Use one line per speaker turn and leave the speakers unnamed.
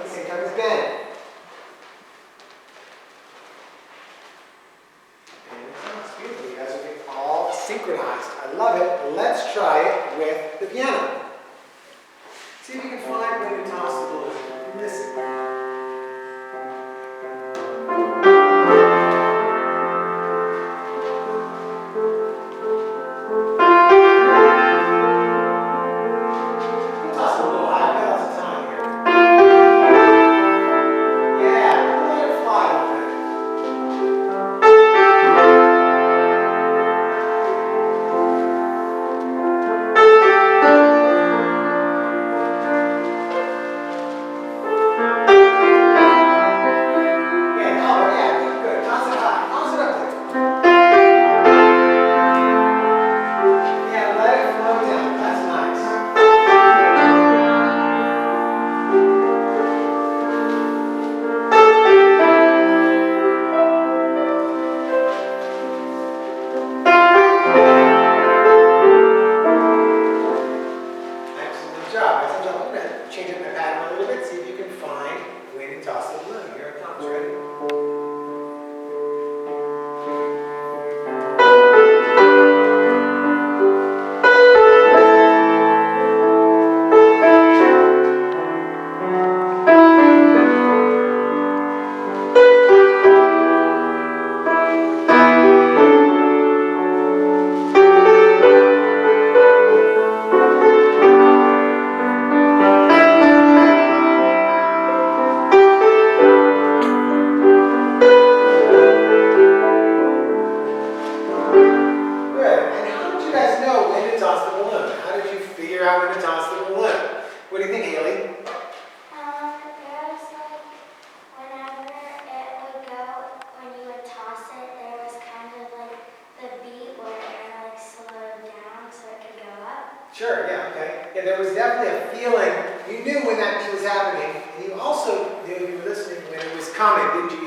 at the same time as bend. And it sounds beautiful. You guys are getting all synchronized. I love it. Let's try it with the piano. See if you can find when to toss the balloon. Listen. Sure, yeah, okay. Yeah, there was definitely a feeling. You knew when that was happening, and you also knew you were listening when it was coming, didn't you?